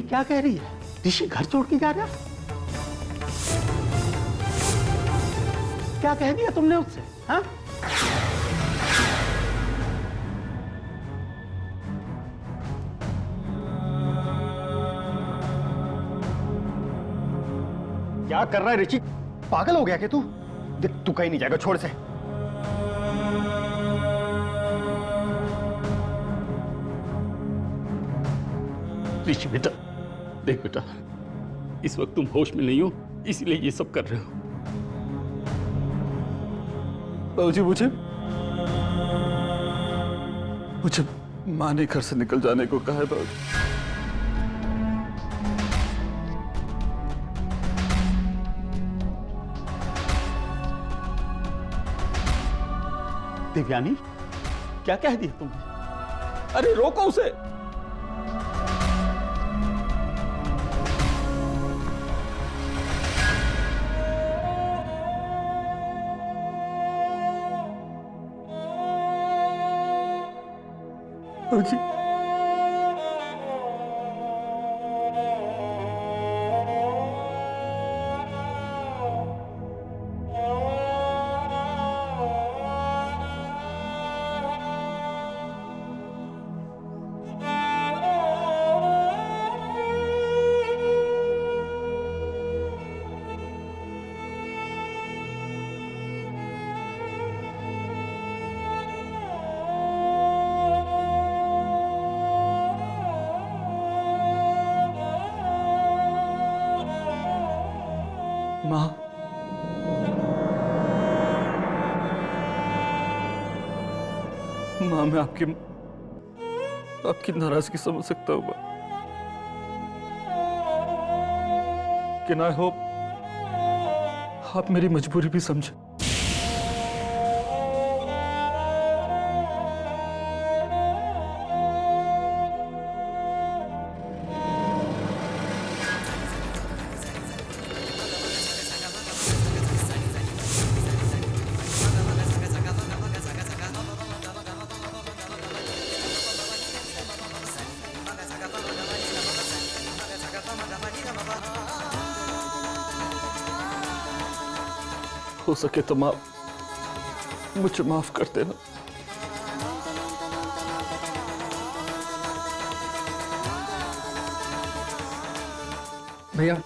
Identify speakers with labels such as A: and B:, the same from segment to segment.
A: क्या कह रही है? ऋषि घर छोड़ के जा रहा? क्या कह दिया तुमने उससे? हाँ?
B: क्या कर रहा है ऋषि? पागल हो गया क्या तू? देख तू कहीं नहीं जाएगा, छोड़ से।
A: ऋषि बेटा, देख बेटा, इस वक्त तुम होश में नहीं हो, इसीलिए ये सब कर रहे हो।
C: बाबूजी, मुझे माँ ने घर से निकल जाने को कहा है बाबूजी।
A: दिव्यानी, क्या कह दिया तुमने? अरे रोको उसे।
C: बाबूजी, माँ, माँ, मैं आपकी नाराजगी समझ सकता हूँ, लेकिन आई होप आप मेरी मजबूरी भी समझे। हो सके तो मुझे माफ कर देना।
D: भैया,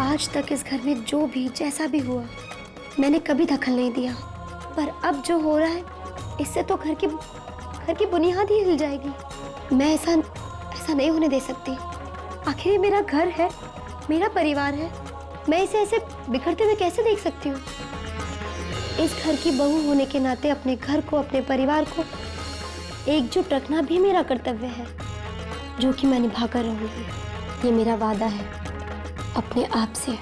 E: आज तक इस घर में जो भी जैसा भी हुआ, मैंने कभी दखल नहीं दिया, पर अब जो हो रहा है इससे तो घर की बुनियाद ही हिल जाएगी। मैं ऐसा नहीं होने दे सकती। आखिर ये मेरा घर है, मेरा परिवार है, मैं इसे ऐसे बिखरते हुए कैसे देख सकती हूँ? इस घर की बहू होने के नाते अपने घर को, अपने परिवार को एकजुट रखना भी मेरा कर्तव्य है, जो कि मैं निभा कर रहूंगी। ये मेरा वादा है अपने आप से।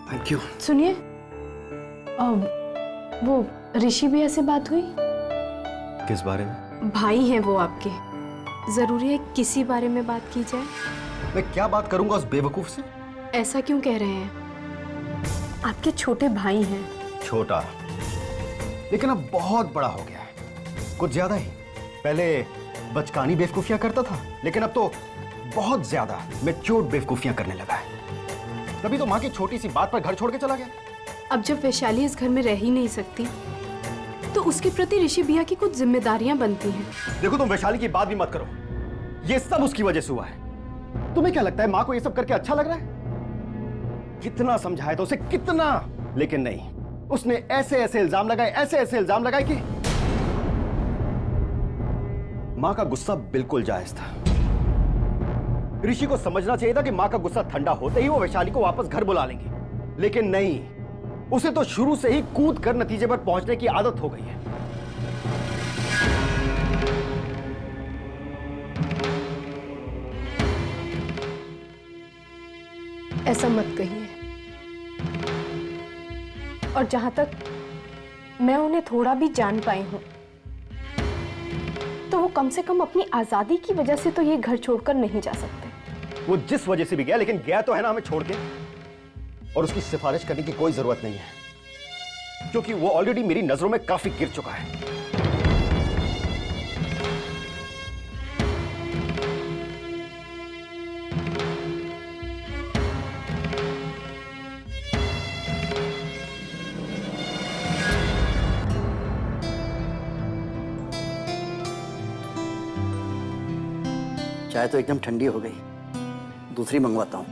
B: Thank you.
F: सुनिए, वो ऋषि भैया से बात हुई?
B: किस बारे में?
F: भाई हैं वो आपके, जरूरी है किसी बारे में बात की जाए?
B: मैं क्या बात करूंगा उस बेवकूफ से?
F: ऐसा क्यों कह रहे हैं? आपके छोटे भाई हैं।
B: छोटा, लेकिन अब बहुत बड़ा हो गया है, कुछ ज्यादा ही। पहले बचकानी बेवकूफियां करता था, लेकिन अब तो बहुत ज्यादा मैच्योर बेवकूफियां करने लगा है। तभी तो माँ की छोटी सी बात पर घर छोड़ के चला गया।
F: अब जब वैशाली इस घर में रह ही नहीं सकती तो उसके प्रति ऋषि भैया की कुछ जिम्मेदारियां बनती हैं।
B: देखो, तुम वैशाली की बात भी मत करो, ये सब उसकी वजह से हुआ है। तुम्हें क्या लगता है माँ को ये सब करके अच्छा लग रहा है? कितना समझाया था उसे, कितना, लेकिन नहीं, उसने ऐसे ऐसे इल्जाम लगाए, ऐसे ऐसे इल्जाम लगाए कि मां का गुस्सा बिल्कुल जायज था। ऋषि को समझना चाहिए था कि मां का गुस्सा ठंडा होते ही वो वैशाली को वापस घर बुला लेंगे, लेकिन नहीं, उसे तो शुरू से ही कूद कर नतीजे पर पहुंचने की आदत हो गई है।
F: ऐसा मत कहिए। और जहां तक मैं उन्हें थोड़ा भी जान पाई हूं, तो वो कम से कम अपनी आजादी की वजह से तो ये घर छोड़कर नहीं जा सकते।
B: वो जिस वजह से भी गया, लेकिन गया तो है ना हमें छोड़ के। और उसकी सिफारिश करने की कोई जरूरत नहीं है, क्योंकि वो ऑलरेडी मेरी नजरों में काफी गिर चुका है।
D: चाय तो एकदम ठंडी हो गई, दूसरी मंगवाता हूं।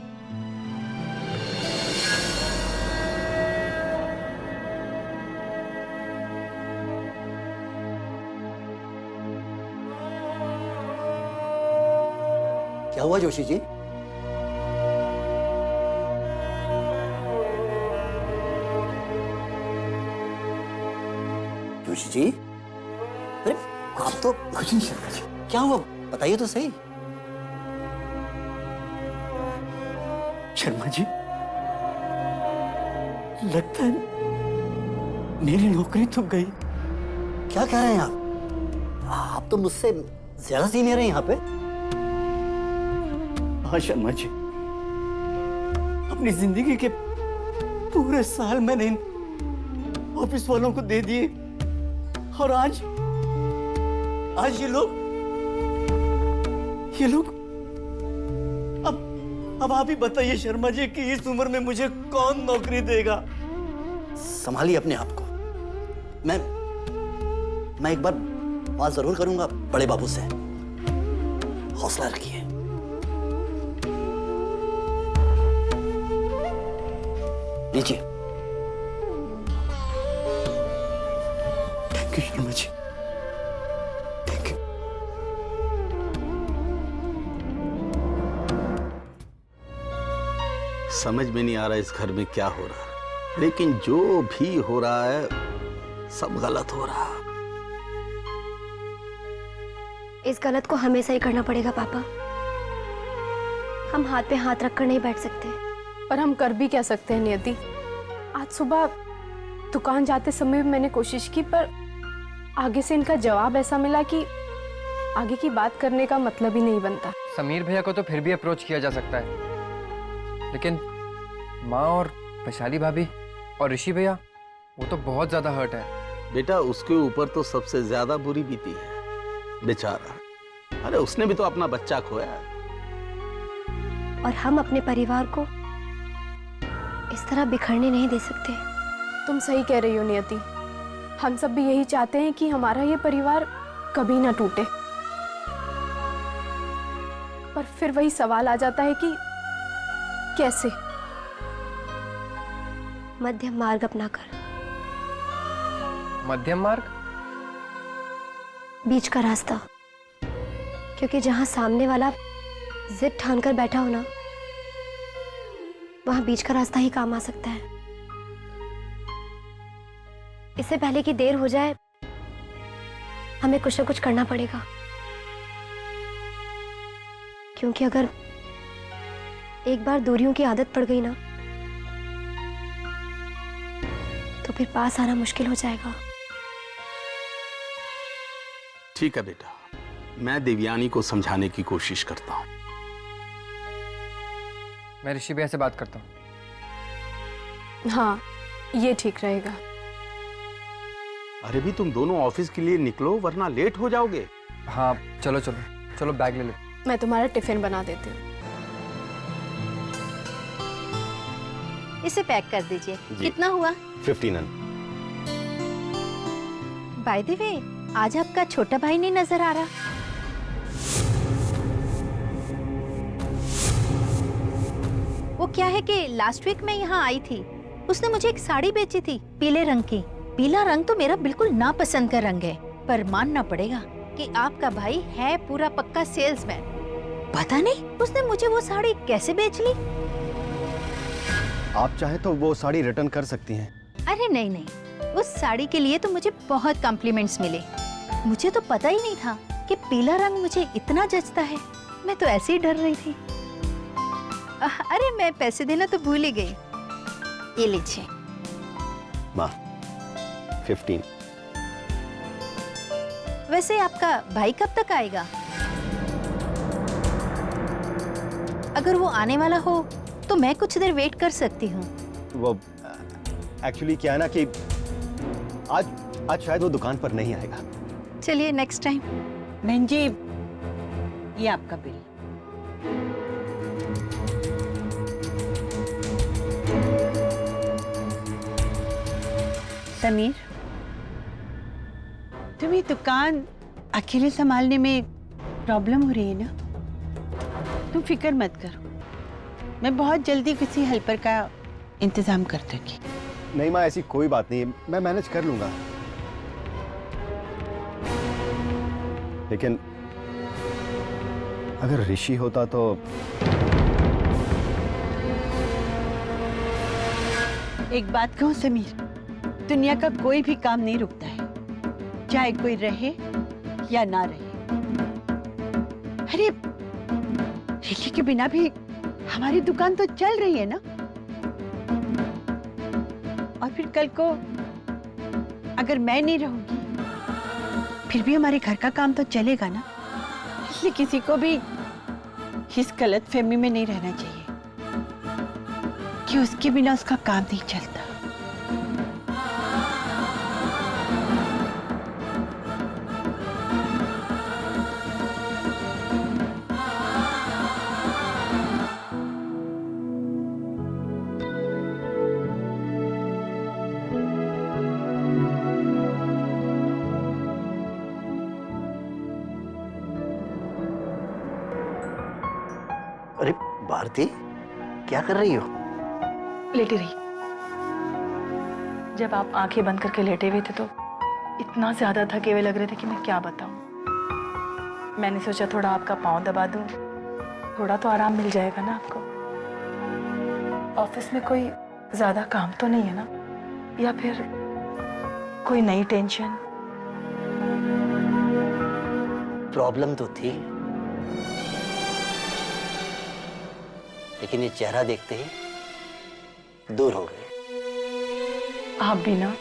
D: क्या हुआ जोशी जी? जोशी जी, अरे आप तो कुछ नहीं समझ, क्या हुआ बताइए तो सही। शर्मा जी, लगता है मेरी नौकरी तो गई। क्या कह रहे हैं आप तो मुझसे ज्यादा सीनियर हैं यहाँ पे। हाँ शर्मा जी, अपनी जिंदगी के पूरे साल मैंने इन ऑफिस वालों को दे दिए, और आज ये लोग अब आप ही बताइए शर्मा जी कि इस उम्र में मुझे कौन नौकरी देगा। संभालिए अपने आप को। मैं एक बार बात जरूर करूंगा बड़े बाबू से, हौसला रखिए। लीजिए। Thank you Sharma ji, thank you.
G: समझ में नहीं आ रहा इस घर में क्या हो रहा है, लेकिन जो भी हो रहा है सब गलत हो रहा है।
E: इस गलत को हमेशा ही करना पड़ेगा पापा। हम हाथ पे हाथ रखकर नहीं बैठ सकते।
F: पर हम कर भी क्या सकते हैं नियति। आज सुबह दुकान जाते समय भी मैंने कोशिश की, पर आगे से इनका जवाब ऐसा मिला कि आगे की बात करने का मतलब ही नहीं बनता।
H: समीर भैया को तो फिर भी अप्रोच किया जा सकता है, लेकिन माँ और वैशाली भाभी और ऋषि भैया, वो तो बहुत ज्यादा हर्ट है।
G: बेटा उसके ऊपर तो सबसे ज्यादा बुरी बीती है बेचारा। अरे उसने भी तो अपना बच्चा खोया है।
E: और हम अपने परिवार को इस तरह बिखरने नहीं दे सकते।
F: तुम सही कह रही हो नियति। हम सब भी यही चाहते हैं कि हमारा ये परिवार कभी ना टूटे, पर फिर वही सवाल आ जाता है कि कैसे।
E: मध्यम मार्ग अपनाकर।
H: मध्यम मार्ग?
E: बीच का रास्ता। क्योंकि जहां सामने वाला जिद ठान कर बैठा हो ना, वहां बीच का रास्ता ही काम आ सकता है। इससे पहले कि देर हो जाए, हमें कुछ ना कुछ करना पड़ेगा। क्योंकि अगर एक बार दूरियों की आदत पड़ गई ना, तो फिर पास आना मुश्किल हो जाएगा।
G: ठीक है बेटा, मैं देवयानी को समझाने की कोशिश करता हूँ।
H: मैं ऋषि भैया से बात करता हूँ।
F: हाँ, ये ठीक रहेगा।
G: अरे भी तुम दोनों ऑफिस के लिए निकलो वरना लेट हो जाओगे।
H: हाँ चलो चलो चलो, बैग ले लो।
F: मैं तुम्हारा टिफिन बना देती हूँ।
I: इसे पैक कर दीजिए। कितना हुआ?
B: 1500।
I: बाय द वे, आज आपका छोटा भाई नहीं नजर आ रहा। वो क्या है कि लास्ट वीक मैं यहाँ आई थी, उसने मुझे एक साड़ी बेची थी पीले रंग की। पीला रंग तो मेरा बिल्कुल नापसंद का रंग है, पर मानना पड़ेगा कि आपका भाई है पूरा पक्का सेल्समैन। पता नहीं उसने मुझे वो साड़ी कैसे बेच ली।
B: आप चाहे तो वो साड़ी रिटर्न कर सकती हैं।
I: अरे नहीं नहीं, उस साड़ी के लिए तो मुझे बहुत कॉम्प्लीमेंट्स मिले। मुझे तो पता ही नहीं था कि पीला रंग मुझे इतना जचता है। मैं तो ऐसे ही डर रही थी। अरे मैं पैसे देना तो भूल ही गई। ये लीजिए।
B: माँ 15।
I: वैसे आपका भाई कब तक आएगा? अगर वो आने वाला हो तो मैं कुछ देर वेट कर सकती हूँ।
B: वो एक्चुअली क्या है ना कि आज शायद वो दुकान पर नहीं आएगा।
I: चलिए नेक्स्ट टाइम।
J: बहन जी, ये आपका बिल। समीर, तुम्हें दुकान अकेले संभालने में प्रॉब्लम हो रही है ना? तुम फिक्र मत करो, मैं बहुत जल्दी किसी हेल्पर का इंतजाम कर दूंगी।
B: नहीं माँ, ऐसी कोई बात नहीं है, मैं मैनेज कर लूंगा। लेकिन अगर ऋषि होता तो
J: एक बात कहूं समीर, दुनिया का कोई भी काम नहीं रुकता है, चाहे कोई रहे या ना रहे। अरे ऋषि के बिना भी हमारी दुकान तो चल रही है ना। और फिर कल को अगर मैं नहीं रहूंगी फिर भी हमारे घर का काम तो चलेगा ना। इसलिए किसी को भी इस गलतफहमी में नहीं रहना चाहिए कि उसके बिना उसका काम नहीं चलता।
D: अरे भारती, क्या कर रही हो?
K: लेटी रही। जब आप आंखें बंद करके लेटे हुए थे तो इतना ज्यादा थके हुए लग रहे थे कि मैं क्या बताऊं। मैंने सोचा थोड़ा आपका पाँव दबा दूं, थोड़ा तो आराम मिल जाएगा ना आपको। ऑफिस में कोई ज्यादा काम तो नहीं है ना, या फिर कोई नई टेंशन?
D: प्रॉब्लम तो थी, लेकिन ये चेहरा देखते ही दूर हो गई।
K: आप भी ना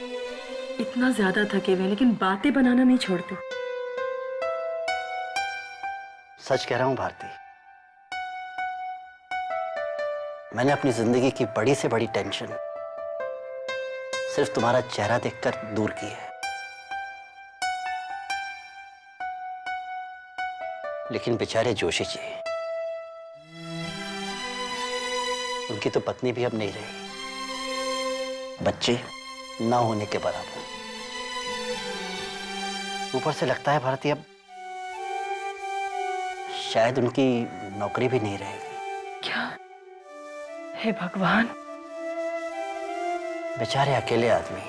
K: इतना ज्यादा थके हुए लेकिन बातें बनाना नहीं छोड़ते।
D: सच कह रहा हूं भारती, मैंने अपनी जिंदगी की बड़ी से बड़ी टेंशन सिर्फ तुम्हारा चेहरा देखकर दूर की है। लेकिन बेचारे जोशी जी, उनकी तो पत्नी भी अब नहीं रही, बच्चे ना होने के बराबर। ऊपर से लगता है भारती अब शायद उनकी नौकरी भी नहीं रहेगी।
K: क्या? हे भगवान।
D: बेचारे अकेले आदमी,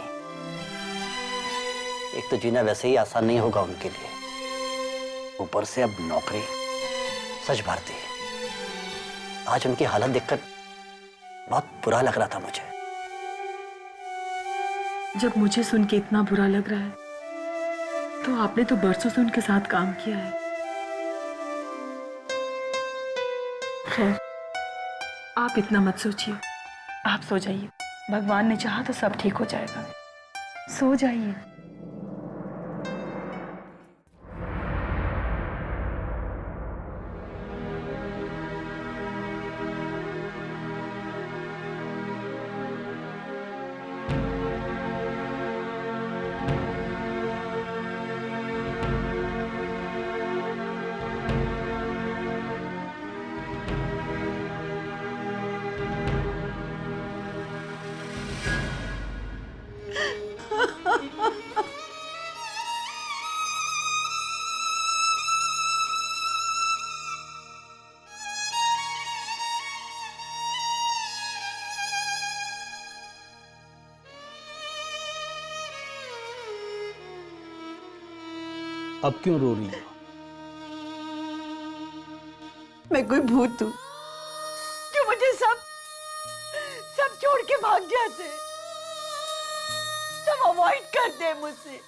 D: एक तो जीना वैसे ही आसान नहीं होगा उनके लिए, ऊपर से अब नौकरी। सच भारती, आज उनकी हालत देखकर बहुत बुरा लग रहा था मुझे।
K: जब मुझे सुन के इतना बुरा लग रहा है तो आपने तो बरसों से उनके साथ काम किया है। खैर, आप इतना मत सोचिए, आप सो जाइए। भगवान ने चाहा तो सब ठीक हो जाएगा। सो जाइए।
G: अब क्यों रो रही हो?
J: मैं कोई भूत हूँ जो मुझे सब छोड़ के भाग जाते हैं, सब अवॉइड करते हैं मुझसे।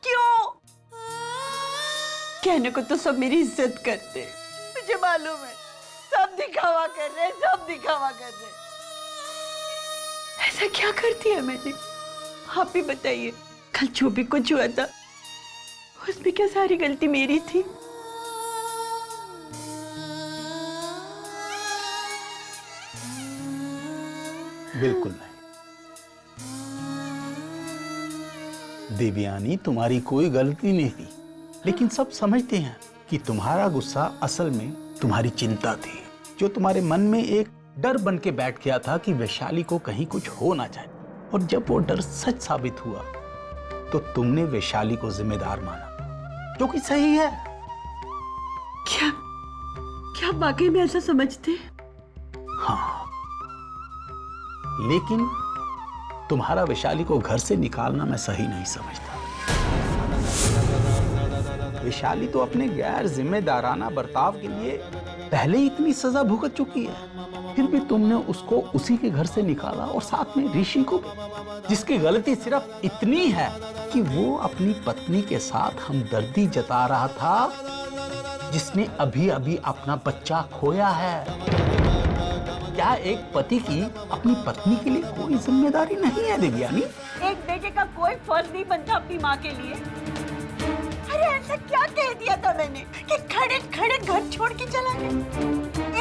J: क्यों? कहने को तो सब मेरी इज्जत करते हैं, मुझे मालूम है सब दिखावा कर रहे हैं, सब दिखावा कर रहे हैं। ऐसा क्या कर दिया मैंने? आप ही बताइए। कल जो भी कुछ हुआ था उसमें क्या सारी गलती मेरी थी?
G: बिल्कुल नहीं देवयानी, तुम्हारी कोई गलती नहीं थी। लेकिन सब समझते हैं कि तुम्हारा गुस्सा असल में तुम्हारी चिंता थी, जो तुम्हारे मन में एक डर बन के बैठ गया था कि वैशाली को कहीं कुछ हो ना जाए। और जब वो डर सच साबित हुआ तो तुमने वैशाली को जिम्मेदार माना, जो कि सही है।
J: क्या वाकई में ऐसा समझते?
G: हाँ, लेकिन तुम्हारा वैशाली को घर से निकालना मैं सही नहीं समझता। वैशाली तो अपने गैर जिम्मेदाराना बर्ताव के लिए पहले ही इतनी सजा भुगत चुकी है, फिर भी तुमने उसको उसी के घर से निकाला, और साथ में ऋषि को भी, जिसकी गलती सिर्फ इतनी है कि वो अपनी पत्नी के साथ हमदर्दी जता रहा था, जिसने अभी अभी अपना बच्चा खोया है। क्या एक पति की अपनी पत्नी के लिए कोई जिम्मेदारी नहीं है देवयानी?
J: एक बेटे का कोई फर्ज नहीं बनता अपनी माँ के लिए। अरे ऐसा क्या कह दिया था मैंने कि खड़े खड़े घर छोड़ के चला गया?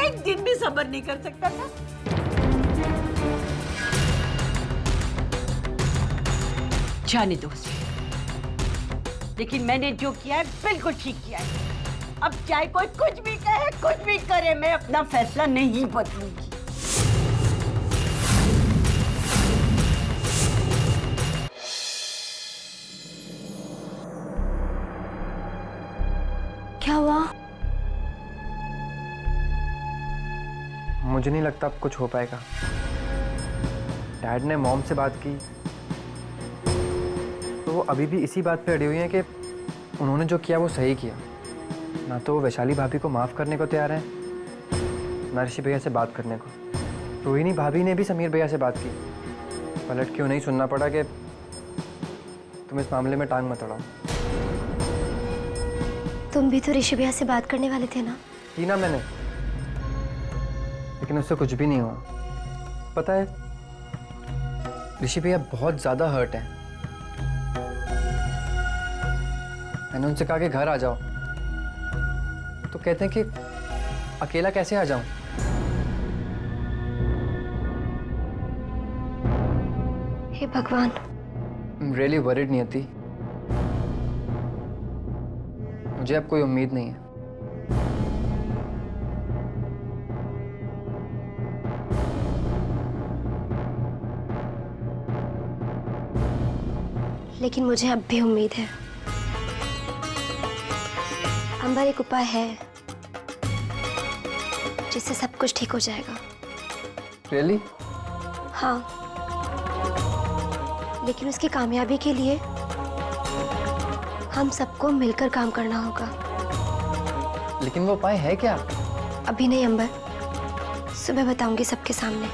J: एक दिन भी सब्र नहीं कर सकता था? जाने दो उसे। लेकिन मैंने जो किया है बिल्कुल ठीक किया है। अब चाहे कोई कुछ भी कहे, कुछ भी करे, मैं अपना फैसला नहीं बदलूंगी।
E: क्या हुआ?
H: मुझे नहीं लगता अब कुछ हो पाएगा। डैड ने मॉम से बात की तो वो अभी भी इसी बात पे अड़ी हुई हैं कि उन्होंने जो किया वो सही किया। ना तो वो वैशाली भाभी को माफ़ करने को तैयार है, ना ऋषि भैया से बात करने को। रोहिणी भाभी ने भी समीर भैया से बात की, पलट क्यों नहीं सुनना पड़ा कि तुम इस मामले में टांग मत अड़ाओ।
E: तुम भी तो ऋषि भैया से बात करने वाले थे ना?
H: की ना मैंने, लेकिन उससे कुछ भी नहीं हुआ। पता है, ऋषि भैया बहुत ज़्यादा हर्ट है। मैंने उनसे कहा कि घर आ जाओ, तो कहते हैं कि अकेला कैसे आ जाऊं।
E: हे भगवान।
H: रियली वरीड नियति, मुझे अब कोई उम्मीद नहीं है।
E: लेकिन मुझे अब भी उम्मीद है। अंबर, एक उपाय है जिससे सब कुछ ठीक हो जाएगा।
H: रियली?
E: हाँ, लेकिन उसकी कामयाबी के लिए हम सबको मिलकर काम करना होगा।
H: लेकिन वो उपाय है क्या?
E: अभी नहीं अंबर, सुबह बताऊंगी सबके सामने।